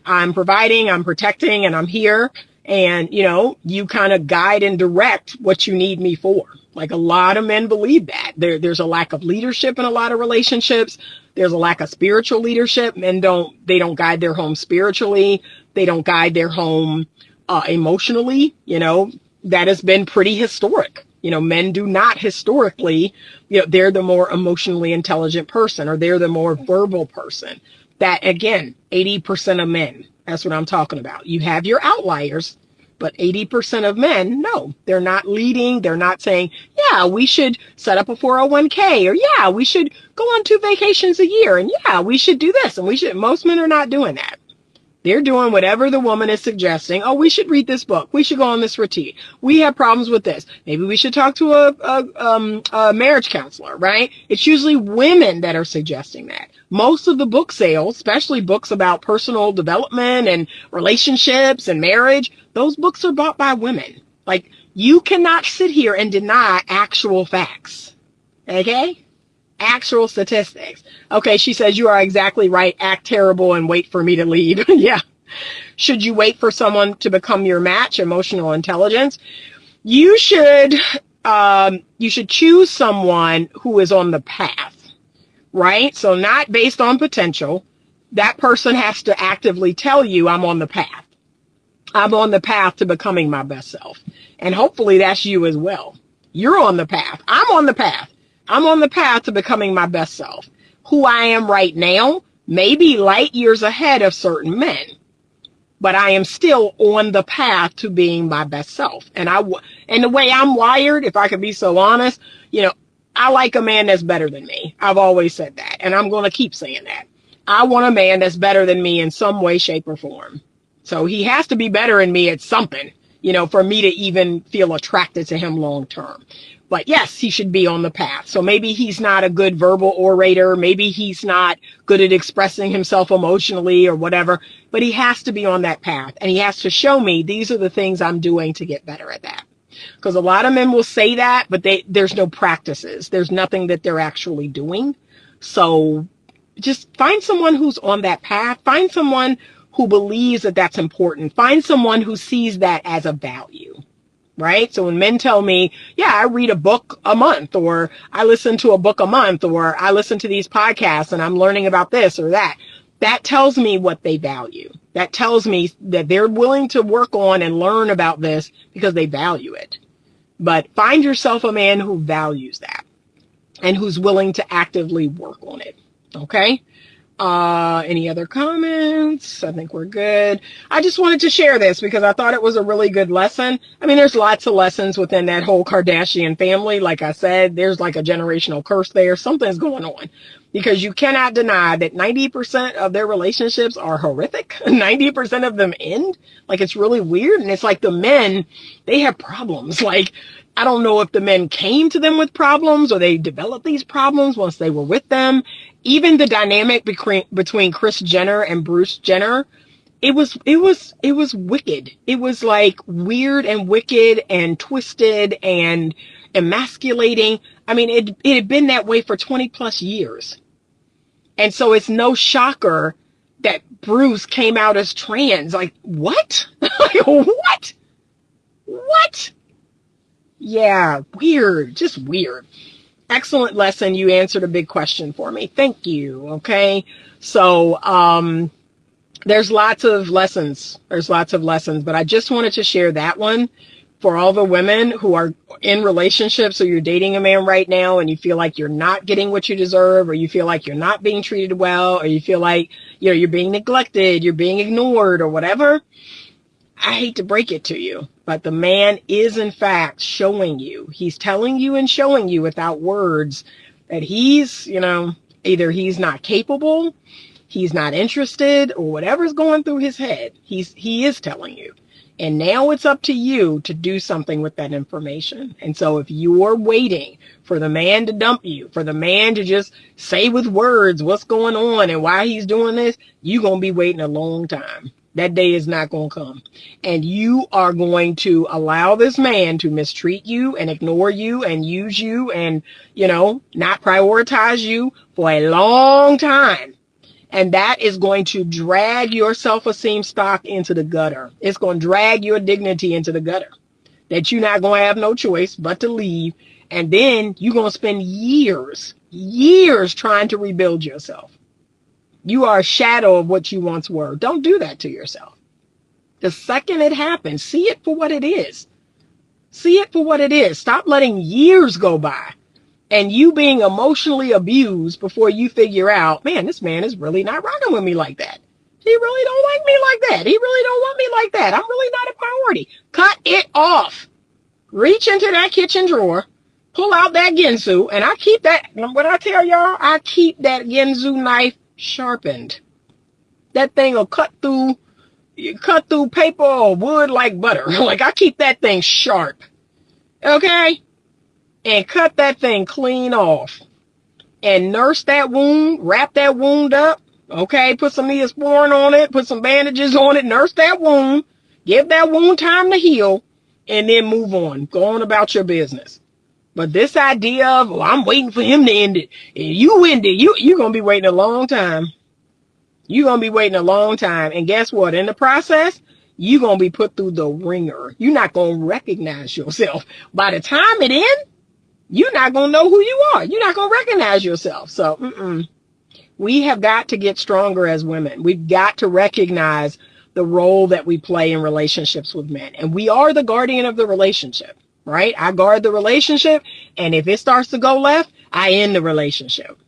I'm providing, I'm protecting, and I'm here. And, you kind of guide and direct what you need me for. Like, a lot of men believe that. There's a lack of leadership in a lot of relationships. There's a lack of spiritual leadership. Men don't guide their home spiritually. They don't guide their home emotionally. That has been pretty historic. Men do not historically, they're the more emotionally intelligent person, or they're the more verbal person. That, again, 80% of men, that's what I'm talking about. You have your outliers, but 80% of men, no, they're not leading. They're not saying, yeah, we should set up a 401k, or yeah, we should go on 2 vacations a year. And yeah, we should do this. And most men are not doing that. They're doing whatever the woman is suggesting. Oh, we should read this book. We should go on this retreat. We have problems with this. Maybe we should talk to a marriage counselor, right? It's usually women that are suggesting that. Most of the book sales, especially books about personal development and relationships and marriage, those books are bought by women. Like, you cannot sit here and deny actual facts. Okay? Actual statistics. Okay, she says, you are exactly right. Act terrible and wait for me to leave. Yeah. Should you wait for someone to become your match, emotional intelligence? You should choose someone who is on the path, right? So not based on potential. That person has to actively tell you, I'm on the path. I'm on the path to becoming my best self. And hopefully that's you as well. You're on the path. I'm on the path. I'm on the path to becoming my best self. Who I am right now may be light years ahead of certain men. but I am still on the path to being my best self. And the way I'm wired, if I could be so honest, I like a man that's better than me. I've always said that, and I'm going to keep saying that. I want a man that's better than me in some way, shape, or form. So he has to be better than me at something, for me to even feel attracted to him long term. But yes, he should be on the path. So maybe he's not a good verbal orator. Maybe he's not good at expressing himself emotionally or whatever, but he has to be on that path, and he has to show me these are the things I'm doing to get better at that. Because a lot of men will say that, but there's no practices. There's nothing that they're actually doing. So just find someone who's on that path. Find someone who believes that that's important. Find someone who sees that as a value. Right? So when men tell me, yeah, I read a book a month, or I listen to a book a month, or I listen to these podcasts and I'm learning about this or that, that tells me what they value. That tells me that they're willing to work on and learn about this because they value it. But find yourself a man who values that and who's willing to actively work on it. Okay? Any other comments? I think we're good. I just wanted to share this because I thought it was a really good lesson. I mean, there's lots of lessons within that whole Kardashian family. Like I said, there's like a generational curse there. Something's going on because you cannot deny that 90% of their relationships are horrific. 90% of them end. Like, it's really weird. And it's like the men, they have problems. Like, I don't know if the men came to them with problems or they developed these problems once they were with them. Even the dynamic between Kris Jenner and Bruce Jenner, it was wicked. It was like weird and wicked and twisted and emasculating. I mean, it had been that way for 20 plus years. And so it's no shocker that Bruce came out as trans. Like, what? Like, what? What? Yeah, weird, just weird. Excellent lesson. You answered a big question for me. Thank you. Okay. So, there's lots of lessons. But I just wanted to share that one for all the women who are in relationships. So you're dating a man right now and you feel like you're not getting what you deserve, or you feel like you're not being treated well, or you feel like, you're being neglected, you're being ignored or whatever. I hate to break it to you, but the man is in fact showing you. He's telling you and showing you without words that he's, either he's not capable, he's not interested, or whatever's going through his head. He is telling you. And now it's up to you to do something with that information. And so if you're waiting for the man to dump you, for the man to just say with words what's going on and why he's doing this, you're going to be waiting a long time. That day is not going to come. And you are going to allow this man to mistreat you and ignore you and use you and, not prioritize you for a long time. And that is going to drag your self-esteem stock into the gutter. It's going to drag your dignity into the gutter. That you're not going to have no choice but to leave. And then you're going to spend years trying to rebuild yourself. You are a shadow of what you once were. Don't do that to yourself. The second it happens, see it for what it is. See it for what it is. Stop letting years go by and you being emotionally abused before you figure out, man, this man is really not rocking with me like that. He really don't like me like that. He really don't want me like that. I'm really not a priority. Cut it off. Reach into that kitchen drawer, pull out that Ginsu, and I keep that, what I tell y'all, I keep that Ginsu knife sharpened. That thing will cut through paper or wood like butter. Like, I keep that thing sharp. Okay? And cut that thing clean off. And nurse that wound, wrap that wound up. Okay? Put some Neosporin on it, put some bandages on it, nurse that wound, give that wound time to heal, and then move on. Go on about your business. But this idea of, I'm waiting for him to end it, and you end it, you're going to be waiting a long time. You're going to be waiting a long time. And guess what? In the process, you're going to be put through the ringer. You're not going to recognize yourself. By the time it ends, you're not going to know who you are. You're not going to recognize yourself. So, we have got to get stronger as women. We've got to recognize the role that we play in relationships with men. And we are the guardian of the relationship, right? I guard the relationship. And if it starts to go left, I end the relationship.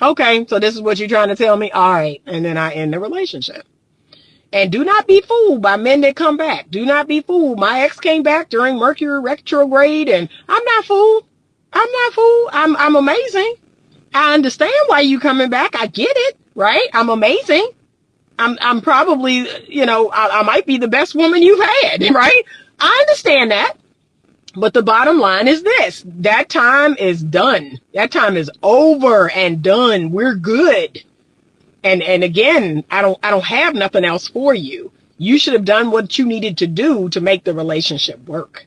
Okay, so this is what you're trying to tell me? All right. And then I end the relationship. And do not be fooled by men that come back. Do not be fooled. My ex came back during Mercury retrograde, and I'm not fooled. I'm not fooled. I'm amazing. I understand why you coming back. I get it, right? I'm amazing. I'm probably, I might be the best woman you've had, right? I understand that. But the bottom line is this: that time is done. That time is over and done. We're good. And again, I don't have nothing else for you. You should have done what you needed to do to make the relationship work.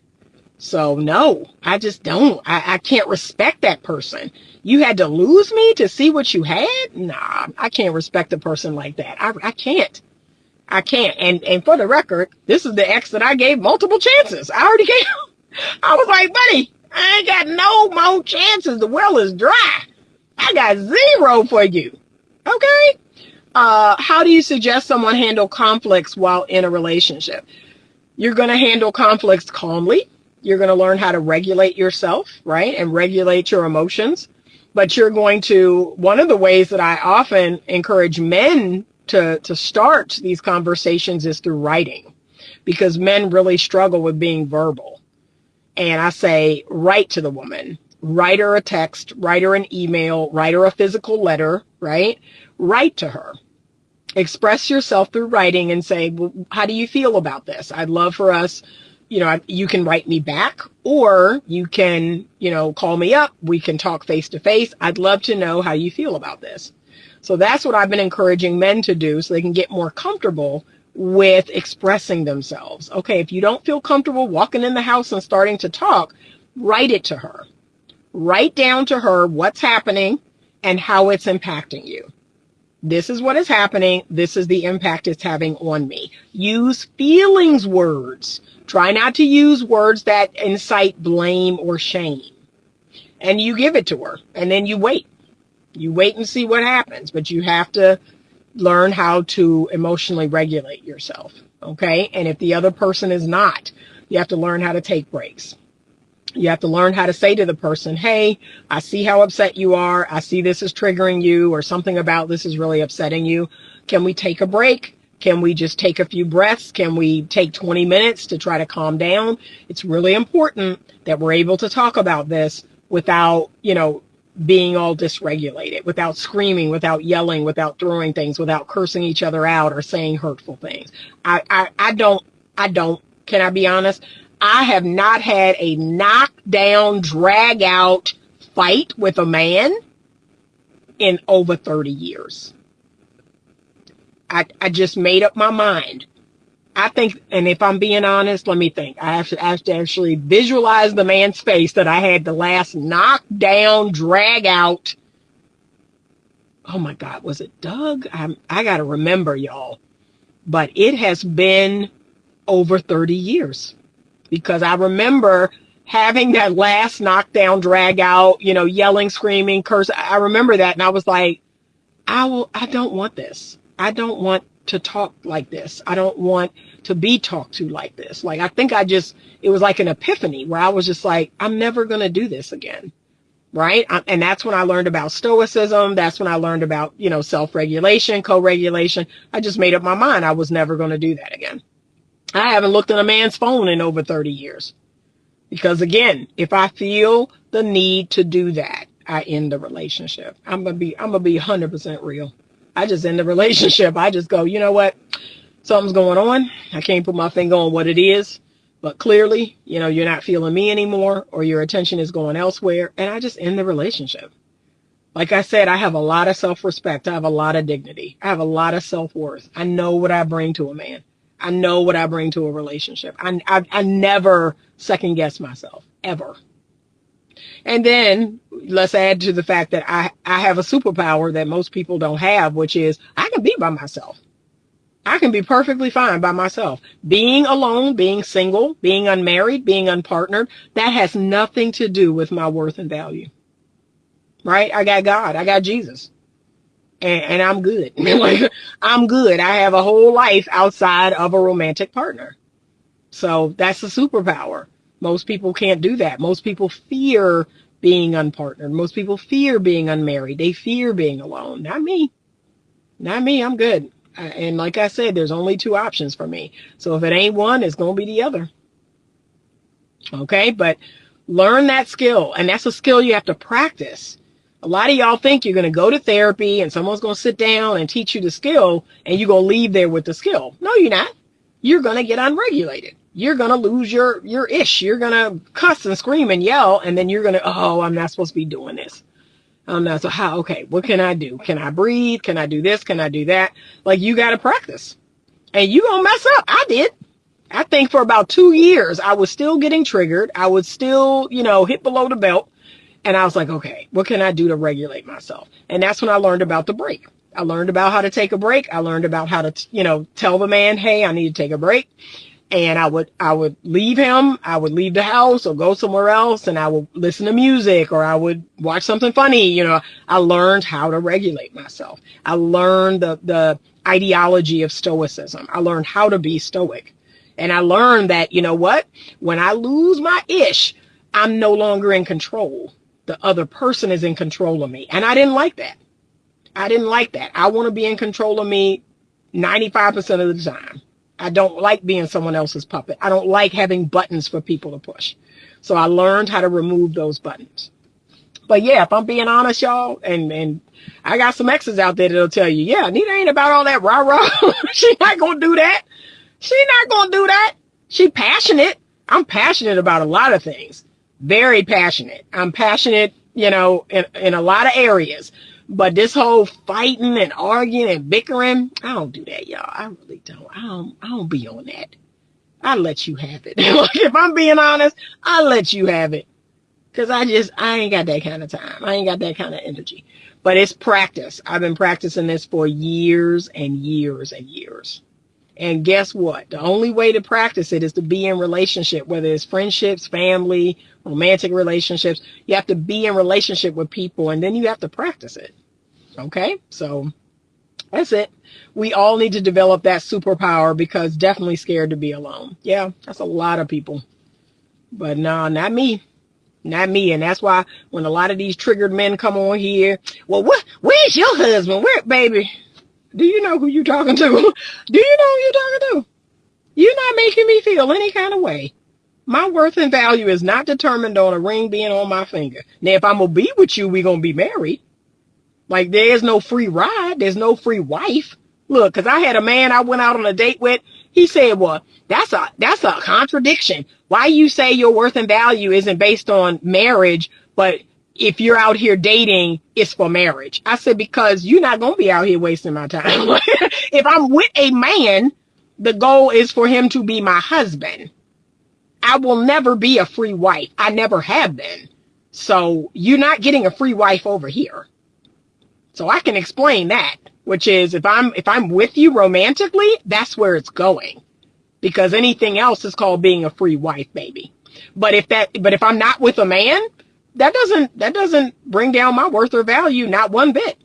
So no, I just don't. I can't respect that person. You had to lose me to see what you had? Nah, I can't respect a person like that. I can't. I can't. And for the record, this is the ex that I gave multiple chances. I already gave. I was like, buddy, I ain't got no more chances. The well is dry. I got 0 for you. Okay? How do you suggest someone handle conflicts while in a relationship? You're going to handle conflicts calmly. You're going to learn how to regulate yourself, right? And regulate your emotions. But you're going to, one of the ways that I often encourage men to start these conversations is through writing, because men really struggle with being verbal. And I say, write to the woman, write her a text, write her an email, write her a physical letter, right? Write to her. Express yourself through writing and say, well, how do you feel about this? I'd love for us, you can write me back, or you can, call me up. We can talk face to face. I'd love to know how you feel about this. So that's what I've been encouraging men to do so they can get more comfortable with expressing themselves. Okay, if you don't feel comfortable walking in the house and starting to talk, write it to her. Write down to her what's happening and how it's impacting you. This is what is happening. This is the impact it's having on me. Use feelings words. Try not to use words that incite blame or shame. And you give it to her, and then you wait. You wait and see what happens, but you have to learn how to emotionally regulate yourself, okay? And if the other person is not, you have to learn how to take breaks. You have to learn how to say to the person, hey, I see how upset you are. I see this is triggering you, or something about this is really upsetting you. Can we take a break? Can we just take a few breaths? Can we take 20 minutes to try to calm down? It's really important that we're able to talk about this without, being all dysregulated, without screaming, without yelling, without throwing things, without cursing each other out or saying hurtful things. I don't, can I be honest? I have not had a knockdown, drag out fight with a man in over 30 years. I just made up my mind. I think, and if I'm being honest, let me think. I have to actually visualize the man's face that I had the last knockdown, drag out. Oh my God, was it Doug? I got to remember, y'all. But it has been over 30 years. Because I remember having that last knockdown, drag out, yelling, screaming, curse. I remember that. And I was like, I don't want this. I don't want to talk like this. I don't want to be talked to like this. Like, I think it was like an epiphany where I was just like, I'm never going to do this again. Right. And that's when I learned about stoicism. That's when I learned about, self-regulation, co-regulation. I just made up my mind. I was never going to do that again. I haven't looked at a man's phone in over 30 years. Because again, if I feel the need to do that, I end the relationship. I'm going to be 100% real. I just end the relationship. I just go, you know what? Something's going on. I can't put my finger on what it is, but clearly, you're not feeling me anymore, or your attention is going elsewhere. And I just end the relationship. Like I said, I have a lot of self-respect. I have a lot of dignity. I have a lot of self-worth. I know what I bring to a man. I know what I bring to a relationship. I never second guess myself, ever. And then let's add to the fact that I have a superpower that most people don't have, which is I can be by myself. I can be perfectly fine by myself. Being alone, being single, being unmarried, being unpartnered, that has nothing to do with my worth and value. Right? I got God. I got Jesus. And I'm good. Like, I'm good. I have a whole life outside of a romantic partner. So that's a superpower. Most people can't do that. Most people fear being unpartnered. Most people fear being unmarried. They fear being alone. Not me. Not me. I'm good. And like I said, there's only two options for me. So if it ain't one, it's going to be the other. Okay, but learn that skill, and that's a skill you have to practice. A lot of y'all think you're going to go to therapy and someone's going to sit down and teach you the skill and you're going to leave there with the skill. No, you're not. You're going to get unregulated. You're going to lose your ish. You're going to cuss and scream and yell, and then you're going to, oh, I'm not supposed to be doing this. I'm not. So how? Okay, what can I do? Can I breathe? Can I do this? Can I do that? Like, you got to practice, and you going to mess up. I did. I think for about 2 years, I was still getting triggered. I would still, hit below the belt. And I was like, okay, what can I do to regulate myself? And that's when I learned about the break. I learned about how to take a break. I learned about how to, tell the man, hey, I need to take a break. And I would leave him. I would leave the house or go somewhere else, and I would listen to music, or I would watch something funny. I learned how to regulate myself. I learned the ideology of stoicism. I learned how to be stoic. And I learned that, when I lose my ish, I'm no longer in control. The other person is in control of me. And I didn't like that. I want to be in control of me 95% of the time. I don't like being someone else's puppet. I don't like having buttons for people to push. So I learned how to remove those buttons. But yeah, if I'm being honest, y'all, and I got some exes out there that'll tell you, yeah, Anita ain't about all that rah-rah. She not going to do that. She not going to do that. She passionate. I'm passionate about a lot of things. Very passionate. I'm passionate, in a lot of areas. But this whole fighting and arguing and bickering, I don't do that, y'all. I really don't. I don't be on that. I let you have it. If I'm being honest, I let you have it. Cause I ain't got that kind of time. I ain't got that kind of energy. But it's practice. I've been practicing this for years and years and years. And guess what? The only way to practice it is to be in relationship, whether it's friendships, family, romantic relationships. You have to be in relationship with people, and then you have to practice it. Okay? So that's it. We all need to develop that superpower, because definitely scared to be alone. Yeah, that's a lot of people. But no, not me. Not me. And that's why when a lot of these triggered men come on here, well, where's your husband? Where, baby? Do you know who you're talking to? Do you know who you're talking to? You're not making me feel any kind of way. My worth and value is not determined on a ring being on my finger. Now, if I'm going to be with you, we're going to be married. Like, there's no free ride. There's no free wife. Look, because I had a man I went out on a date with. He said, well, that's a contradiction. Why you say your worth and value isn't based on marriage, but if you're out here dating, it's for marriage. I said, because you're not going to be out here wasting my time. If I'm with a man, the goal is for him to be my husband. I will never be a free wife. I never have been. So you're not getting a free wife over here. So I can explain that, which is if I'm with you romantically, that's where it's going. Because anything else is called being a free wife, baby. But if I'm not with a man, that doesn't bring down my worth or value, not one bit.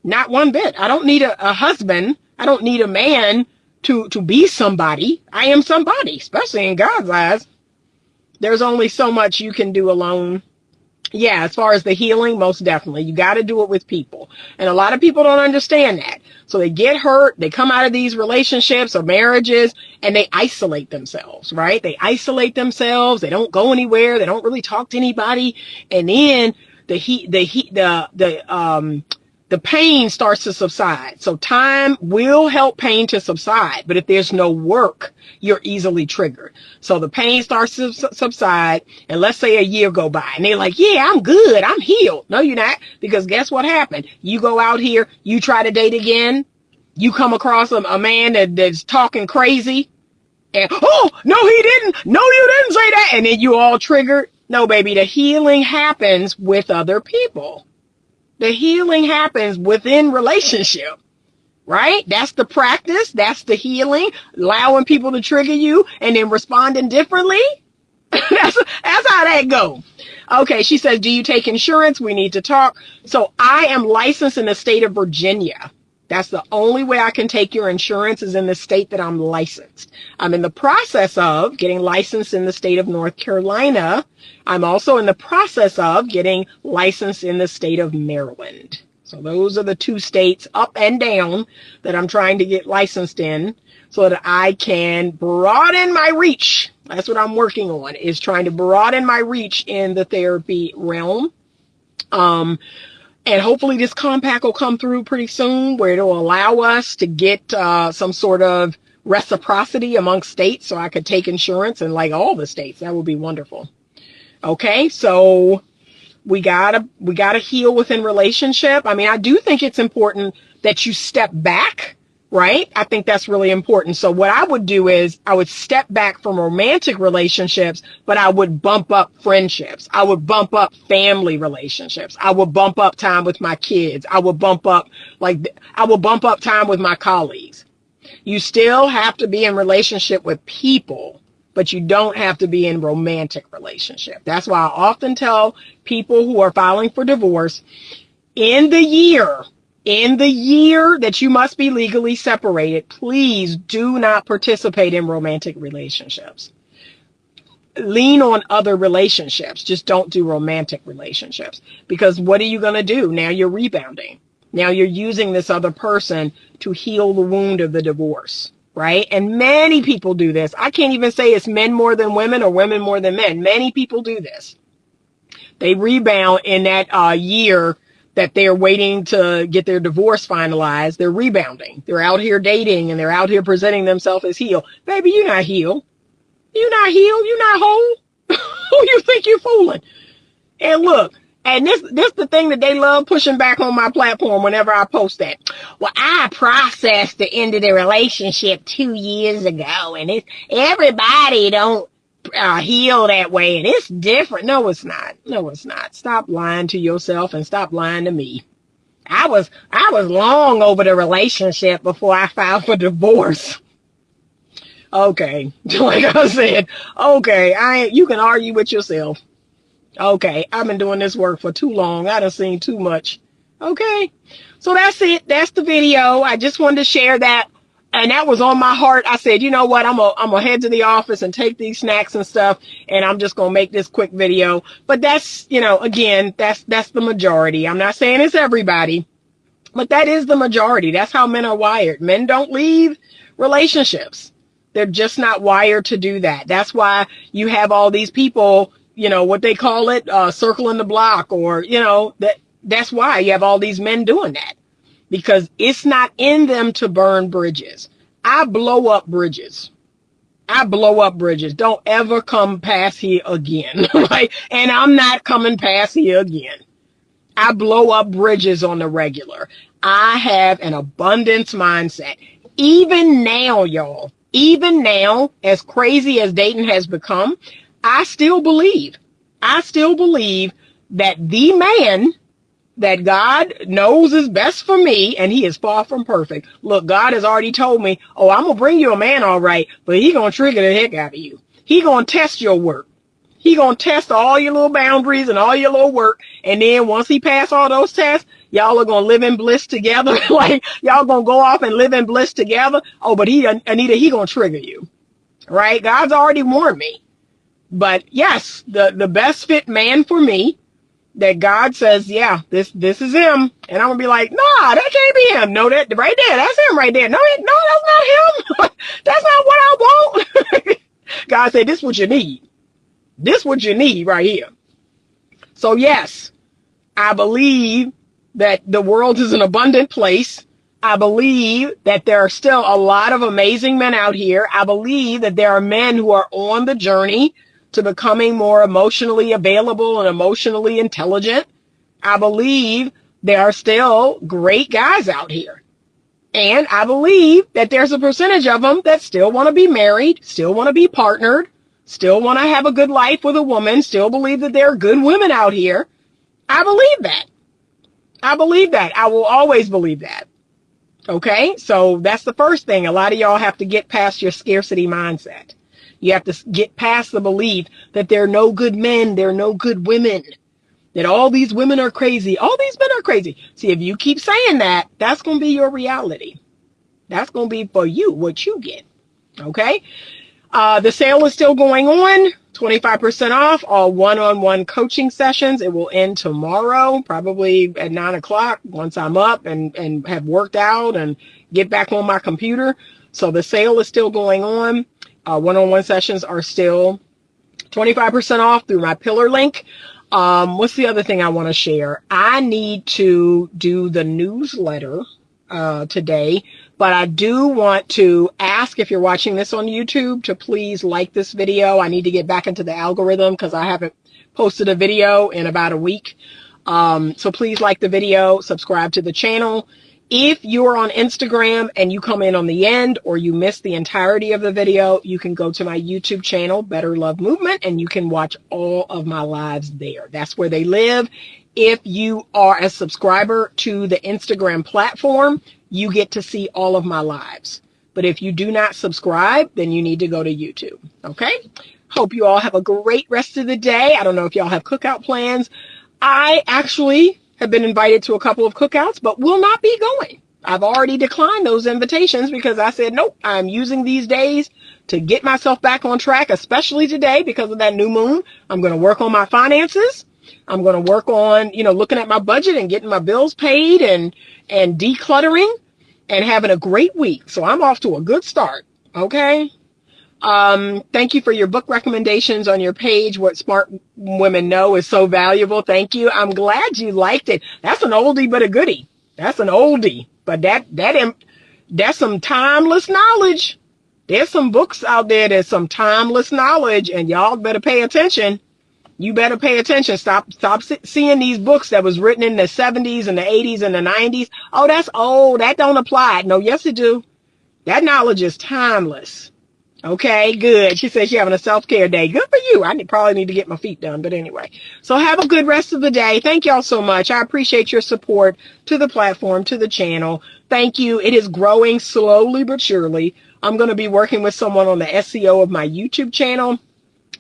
Not one bit. I don't need a husband. I don't need a man to be somebody. I am somebody, especially in God's eyes. There's only so much you can do alone. Yeah, as far as the healing, most definitely. You got to do it with people. And a lot of people don't understand that. So they get hurt, they come out of these relationships or marriages, and they isolate themselves, right? They isolate themselves. They don't go anywhere. They don't really talk to anybody. And then the pain starts to subside. So time will help pain to subside. But if there's no work, you're easily triggered. So the pain starts to subside. And let's say a year go by and they're like, yeah, I'm good. I'm healed. No, you're not. Because guess what happened? You go out here, you try to date again. You come across a man that's talking crazy. And, oh, no, he didn't. No, you didn't say that. And then you all triggered. No, baby, the healing happens with other people. The healing happens within relationship, right? That's the practice. That's the healing, allowing people to trigger you and then responding differently. That's how that go. Okay, she says, do you take insurance? We need to talk. So I am licensed in the state of Virginia. That's the only way I can take your insurance is in the state that I'm licensed. I'm in the process of getting licensed in the state of North Carolina. I'm also in the process of getting licensed in the state of Maryland. So those are the 2 states up and down that I'm trying to get licensed in so that I can broaden my reach. That's what I'm working on, is trying to broaden my reach in the therapy realm. And hopefully this compact will come through pretty soon, where it'll allow us to get some sort of reciprocity among states, so I could take insurance in like all the states. That would be wonderful. Okay, so we gotta heal within relationship. I mean, I do think it's important that you step back, right? I think that's really important. So what I would do is I would step back from romantic relationships, but I would bump up friendships. I would bump up family relationships. I would bump up time with my kids. I would bump up time with my colleagues. You still have to be in relationship with people, but you don't have to be in romantic relationship. That's why I often tell people who are filing for divorce, in the year that you must be legally separated, please do not participate in romantic relationships. Lean on other relationships. Just don't do romantic relationships, because what are you going to do? Now you're rebounding. Now you're using this other person to heal the wound of the divorce, right? And many people do this. I can't even say it's men more than women or women more than men. Many people do this. They rebound in that year that they're waiting to get their divorce finalized. They're rebounding. They're out here dating and they're out here presenting themselves as healed. Baby, you're not healed. You're not healed. You're not whole. Who you think you're fooling? And look, and this the thing that they love pushing back on my platform whenever I post that. Well, I processed the end of the relationship 2 years ago, and everybody don't heal that way, and it's different. No, it's not. No, it's not. Stop lying to yourself and stop lying to me. I was long over the relationship before I filed for divorce. Okay, like I said, okay, you can argue with yourself. Okay, I've been doing this work for too long. I done seen too much. Okay, so that's it. That's the video. I just wanted to share that. And that was on my heart. I said, you know what? I'm gonna head to the office and take these snacks and stuff, and I'm just gonna make this quick video. But that's, again, that's the majority. I'm not saying it's everybody, but that is the majority. That's how men are wired. Men don't leave relationships. They're just not wired to do that. That's why you have all these people, what they call it, circling the block, or, that's why you have all these men doing that, because it's not in them to burn bridges. I blow up bridges. Don't ever come past here again. Right? And I'm not coming past here again. I blow up bridges on the regular. I have an abundance mindset. Even now, y'all, as crazy as dating has become, I still believe that the man that God knows is best for me, and he is far from perfect. Look, God has already told me, oh, I'm going to bring you a man, all right, but he going to trigger the heck out of you. He going to test your work. He going to test all your little boundaries and all your little work. And then once he pass all those tests, y'all are going to live in bliss together. Like, y'all going to go off and live in bliss together. Oh, but Anita, he going to trigger you. Right? God's already warned me. But yes, the best fit man for me, that God says, yeah, this is him. And I'm going to be like, nah, that can't be him. No, that right there, that's him right there. No, that's not him. That's not what I want. God said, this is what you need. This is what you need right here. So yes, I believe that the world is an abundant place. I believe that there are still a lot of amazing men out here. I believe that there are men who are on the journey to becoming more emotionally available and emotionally intelligent. I believe there are still great guys out here. And I believe that there's a percentage of them that still want to be married, still want to be partnered, still want to have a good life with a woman, still believe that there are good women out here. I believe that. I will always believe that. Okay? So that's the first thing. A lot of y'all have to get past your scarcity mindset. You have to get past the belief that there are no good men, there are no good women, that all these women are crazy, all these men are crazy. See, if you keep saying that, that's going to be your reality. That's going to be for you, what you get. Okay? The sale is still going on. 25% off all one-on-one coaching sessions. It will end tomorrow, probably at 9 o'clock once I'm up and have worked out and get back on my computer. So the sale is still going on. One-on-one sessions are still 25% off through my pillar link. What's the other thing I want to share? I need to do the newsletter today, but I do want to ask, if you're watching this on YouTube, to please like this video. I need to get back into the algorithm because I haven't posted a video in about a week. So please like the video, subscribe to the channel. If you're on Instagram and you come in on the end or you miss the entirety of the video, you can go to my YouTube channel, Better Love Movement, and you can watch all of my lives there. That's where they live. If you are a subscriber to the Instagram platform, you get to see all of my lives. But if you do not subscribe, then you need to go to YouTube. Okay? Hope you all have a great rest of the day. I don't know if y'all have cookout plans. I actually have been invited to a couple of cookouts, but will not be going. I've already declined those invitations because I said, nope, I'm using these days to get myself back on track, especially today because of that new moon. I'm going to work on my finances. I'm going to work on, looking at my budget and getting my bills paid and decluttering and having a great week. So I'm off to a good start. Okay. Thank you for your book recommendations on your page. What Smart Women Know is so valuable. Thank you. I'm glad you liked it. That's an oldie but a goodie. That's an oldie, but that's some timeless knowledge. There's some books out there that's some timeless knowledge, and y'all better pay attention. You better pay attention. Stop seeing these books that was written in the 70s and the 80s and the 90s. Oh, that's old. That don't apply. No, yes, it do. That knowledge is timeless. Okay, good. She said she's having a self-care day. Good for you. I probably need to get my feet done. But anyway, so have a good rest of the day. Thank y'all so much. I appreciate your support to the platform, to the channel. Thank you. It is growing slowly but surely. I'm going to be working with someone on the SEO of my YouTube channel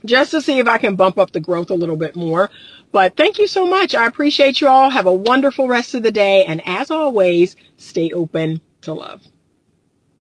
just to see if I can bump up the growth a little bit more. But thank you so much. I appreciate you all. Have a wonderful rest of the day. And as always, stay open to love.